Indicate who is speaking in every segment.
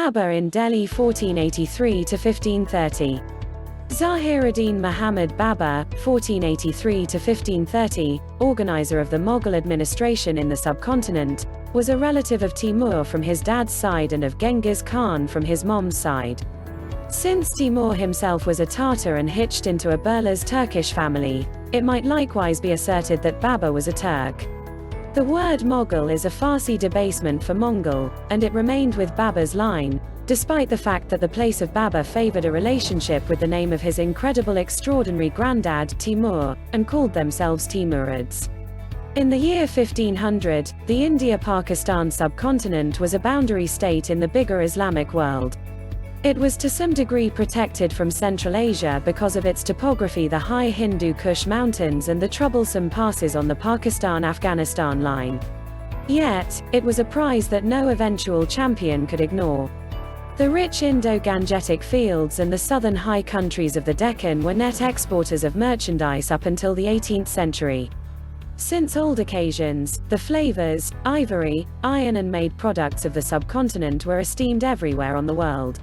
Speaker 1: Babur in Delhi 1483 to 1530. Zahiruddin Muhammad Babur, 1483 to 1530, organizer of the Mughal administration in the subcontinent, was a relative of Timur from his dad's side and of Genghis Khan from his mom's side. Since Timur himself was a Tatar and hitched into a Burlas Turkish family, it might likewise be asserted that Babur was a Turk. The word Mughal is a Farsi debasement for Mongol, and it remained with Babur's line, despite the fact that the place of Babur favored a relationship with the name of his incredible extraordinary granddad, Timur, and called themselves Timurids. In the year 1500, the India-Pakistan subcontinent was a boundary state in the bigger Islamic world. It was to some degree protected from Central Asia because of its topography, the high Hindu Kush mountains and the troublesome passes on the Pakistan-Afghanistan line. Yet, it was a prize that no eventual champion could ignore. The rich Indo-Gangetic fields and the southern high countries of the Deccan were net exporters of merchandise up until the 18th century. Since old occasions, the flavors, ivory, iron and made products of the subcontinent were esteemed everywhere on the world.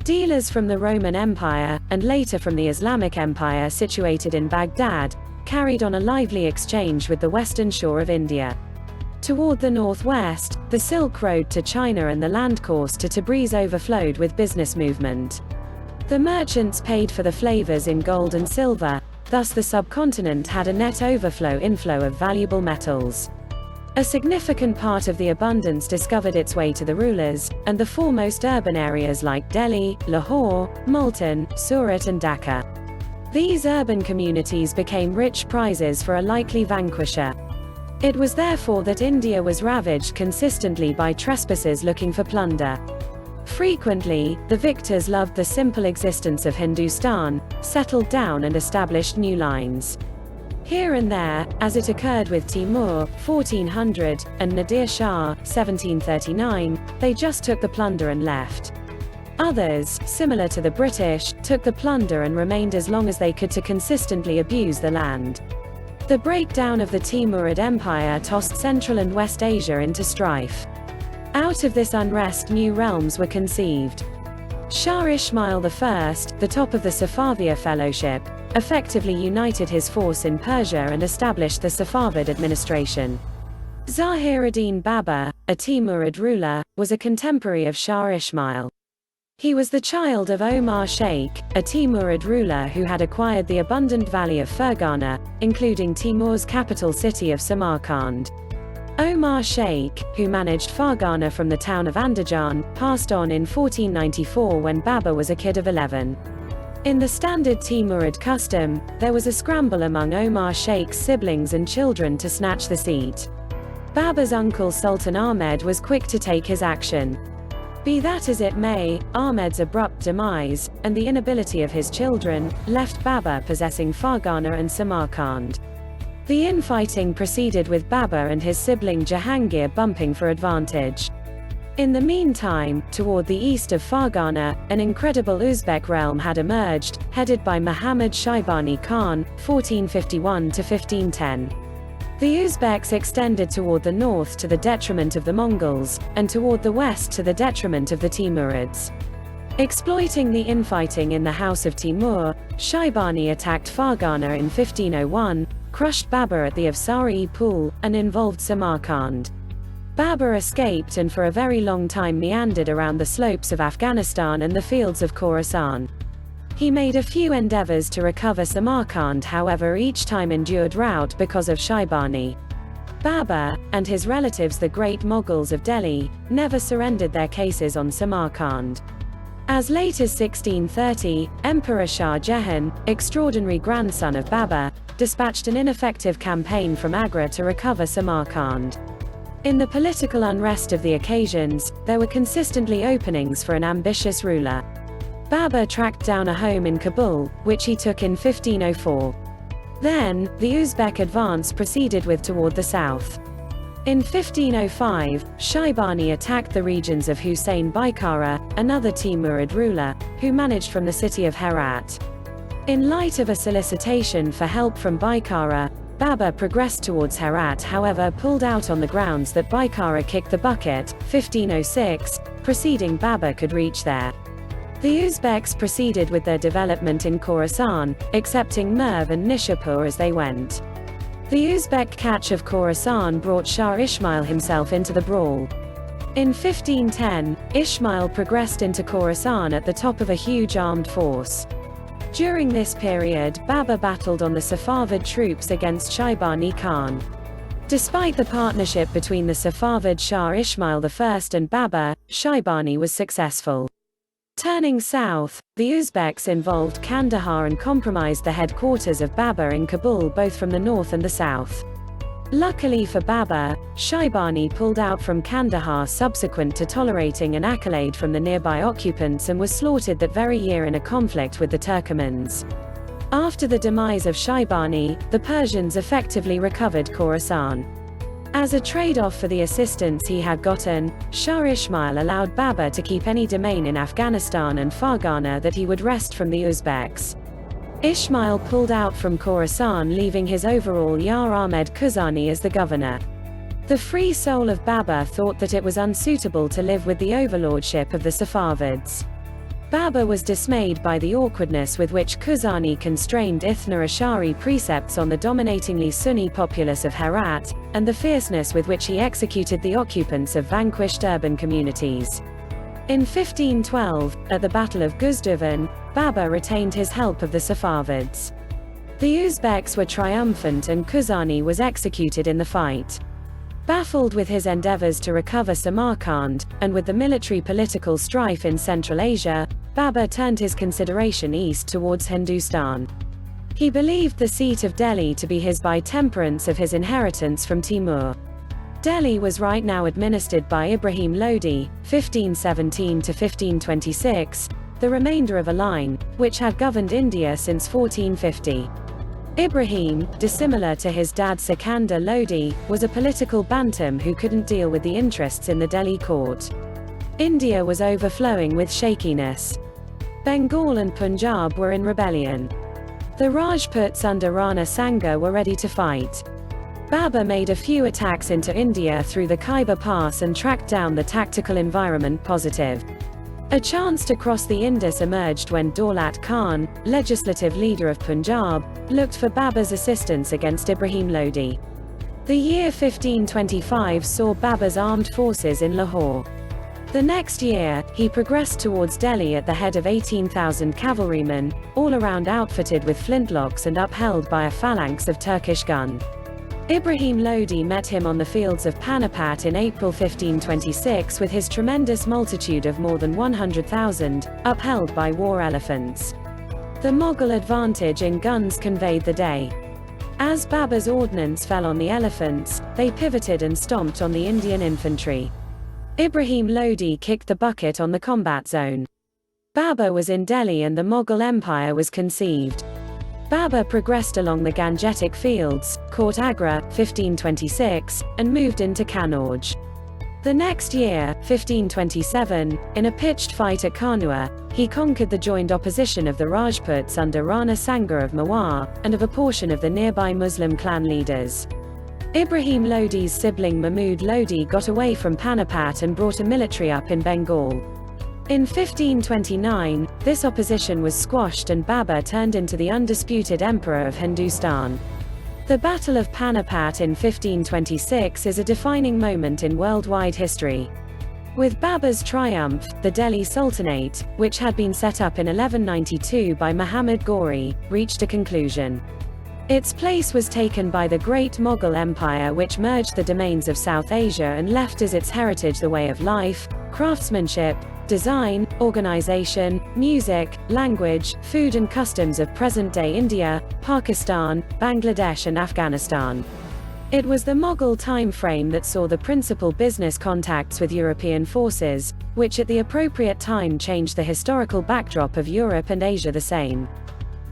Speaker 1: Dealers from the Roman Empire, and later from the Islamic Empire situated in Baghdad, carried on a lively exchange with the western shore of India. Toward the northwest, the Silk Road to China and the land course to Tabriz overflowed with business movement. The merchants paid for the flavors in gold and silver, thus the subcontinent had a net inflow of valuable metals. A significant part of the abundance discovered its way to the rulers, and the foremost urban areas like Delhi, Lahore, Multan, Surat and Dhaka. These urban communities became rich prizes for a likely vanquisher. It was therefore that India was ravaged consistently by trespassers looking for plunder. Frequently, the victors loved the simple existence of Hindustan, settled down and established new lines. Here and there, as it occurred with Timur, 1400, and Nadir Shah, 1739, they just took the plunder and left. Others, similar to the British, took the plunder and remained as long as they could to consistently abuse the land. The breakdown of the Timurid Empire tossed Central and West Asia into strife. Out of this unrest new realms were conceived. Shah Ismail I, the top of the Safaviya Fellowship, effectively united his force in Persia and established the Safavid administration. Zahiruddin Babur, a Timurid ruler, was a contemporary of Shah Ismail. He was the child of Omar Sheikh, a Timurid ruler who had acquired the abundant valley of Fergana, including Timur's capital city of Samarkand. Omar Sheikh, who managed Fargana from the town of Andajan, passed on in 1494 when Babur was a kid of 11. In the standard Timurid custom, there was a scramble among Omar Sheikh's siblings and children to snatch the seat. Babur's uncle Sultan Ahmed was quick to take his action. Be that as it may, Ahmed's abrupt demise, and the inability of his children, left Babur possessing Fargana and Samarkand. The infighting proceeded with Babur and his sibling Jahangir bumping for advantage. In the meantime, toward the east of Fargana, an incredible Uzbek realm had emerged, headed by Muhammad Shaybani Khan, 1451 to 1510. The Uzbeks extended toward the north to the detriment of the Mongols, and toward the west to the detriment of the Timurids. Exploiting the infighting in the house of Timur, Shaybani attacked Fargana in 1501, crushed Babur at the Afsari pool, and involved Samarkand. Babur escaped and for a very long time meandered around the slopes of Afghanistan and the fields of Khorasan. He made a few endeavors to recover Samarkand, however each time endured rout because of Shaybani. Babur, and his relatives the great Mughals of Delhi, never surrendered their cases on Samarkand. As late as 1630, Emperor Shah Jahan, extraordinary grandson of Babur, dispatched an ineffective campaign from Agra to recover Samarkand. In the political unrest of the occasions, there were consistently openings for an ambitious ruler. Babur tracked down a home in Kabul, which he took in 1504. Then, the Uzbek advance proceeded toward the south. In 1505, Shaybani attacked the regions of Hussein Baikara, another Timurid ruler, who managed from the city of Herat. In light of a solicitation for help from Baikara, Babur progressed towards Herat, however pulled out on the grounds that Baikara kicked the bucket, 1506, preceding Babur could reach there. The Uzbeks proceeded with their development in Khorasan, accepting Merv and Nishapur as they went. The Uzbek catch of Khorasan brought Shah Ismail himself into the brawl. In 1510, Ismail progressed into Khorasan at the top of a huge armed force. During this period, Babur battled on the Safavid troops against Shaibani Khan. Despite the partnership between the Safavid Shah Ismail I and Babur, Shaibani was successful. Turning south, the Uzbeks involved Kandahar and compromised the headquarters of Babur in Kabul both from the north and the south. Luckily for Babur, Shaibani pulled out from Kandahar subsequent to tolerating an accolade from the nearby occupants and was slaughtered that very year in a conflict with the Turkomans. After the demise of Shaibani, the Persians effectively recovered Khorasan. As a trade-off for the assistance he had gotten, Shah Ismail allowed Babur to keep any domain in Afghanistan and Fargana that he would wrest from the Uzbeks. Ismail pulled out from Khorasan, leaving his overall Yar Ahmed Khuzani as the governor. The free soul of Babur thought that it was unsuitable to live with the overlordship of the Safavids. Babur was dismayed by the awkwardness with which Khuzani constrained Ithna Ashari precepts on the dominatingly Sunni populace of Herat, and the fierceness with which he executed the occupants of vanquished urban communities. In 1512, at the Battle of Guzduvan, Babur retained his help of the Safavids. The Uzbeks were triumphant and Khuzani was executed in the fight. Baffled with his endeavors to recover Samarkand, and with the military-political strife in Central Asia, Babur turned his consideration east towards Hindustan. He believed the seat of Delhi to be his by temperance of his inheritance from Timur. Delhi was right now administered by Ibrahim Lodi, 1517 to 1526, the remainder of a line, which had governed India since 1450. Ibrahim, dissimilar to his dad Sikandar Lodi, was a political bantam who couldn't deal with the interests in the Delhi court. India was overflowing with shakiness. Bengal and Punjab were in rebellion. The Rajputs under Rana Sanga were ready to fight. Babur made a few attacks into India through the Khyber Pass and tracked down the tactical environment positive. A chance to cross the Indus emerged when Daulat Khan, legislative leader of Punjab, looked for Babur's assistance against Ibrahim Lodi. The year 1525 saw Babur's armed forces in Lahore. The next year, he progressed towards Delhi at the head of 18,000 cavalrymen, all around outfitted with flintlocks and upheld by a phalanx of Turkish gun. Ibrahim Lodi met him on the fields of Panipat in April 1526 with his tremendous multitude of more than 100,000, upheld by war elephants. The Mughal advantage in guns conveyed the day. As Babur's ordnance fell on the elephants, they pivoted and stomped on the Indian infantry. Ibrahim Lodi kicked the bucket on the combat zone. Babur was in Delhi and the Mughal Empire was conceived. Babur progressed along the Gangetic fields, caught Agra, 1526, and moved into Kannauj. The next year, 1527, in a pitched fight at Kanua, he conquered the joined opposition of the Rajputs under Rana Sanga of Mewar, and of a portion of the nearby Muslim clan leaders. Ibrahim Lodi's sibling Mahmud Lodi got away from Panipat and brought a military up in Bengal. In 1529, this opposition was squashed and Babur turned into the undisputed emperor of Hindustan. The Battle of Panipat in 1526 is a defining moment in worldwide history. With Babur's triumph, the Delhi Sultanate, which had been set up in 1192 by Muhammad Ghori, reached a conclusion. Its place was taken by the Great Mughal Empire, which merged the domains of South Asia and left as its heritage the way of life, craftsmanship, design, organization, music, language, food and customs of present-day India, Pakistan, Bangladesh and Afghanistan. It was the Mughal time frame that saw the principal business contacts with European forces, which at the appropriate time changed the historical backdrop of Europe and Asia the same.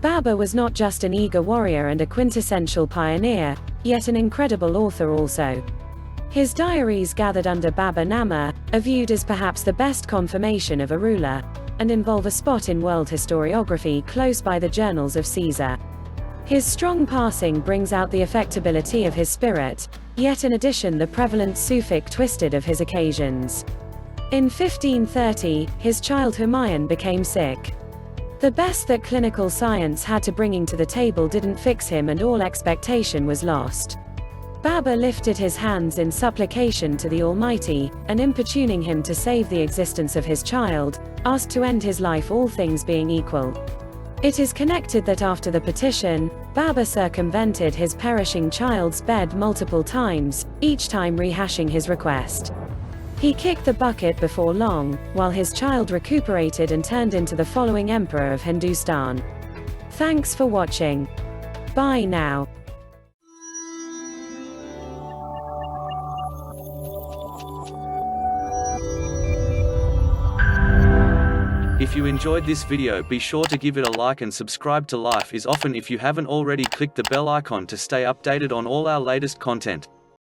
Speaker 1: Babur was not just an eager warrior and a quintessential pioneer, yet an incredible author also. His diaries, gathered under Babur Nama, are viewed as perhaps the best confirmation of a ruler, and involve a spot in world historiography close by the journals of Caesar. His strong passing brings out the affectability of his spirit, yet in addition the prevalent Sufik twisted of his occasions. In 1530, his child Humayun became sick. The best that clinical science had to bringing to the table didn't fix him, and all expectation was lost. Babur lifted his hands in supplication to the Almighty, and importuning him to save the existence of his child, asked to end his life, all things being equal. It is connected that after the petition, Babur circumvented his perishing child's bed multiple times, each time rehashing his request. He kicked the bucket before long, while his child recuperated and turned into the following emperor of Hindustan. Thanks for watching. Bye now.
Speaker 2: If you enjoyed this video, be sure to give it a like and subscribe to Life is Often if you haven't already. Click the bell icon to stay updated on all our latest content.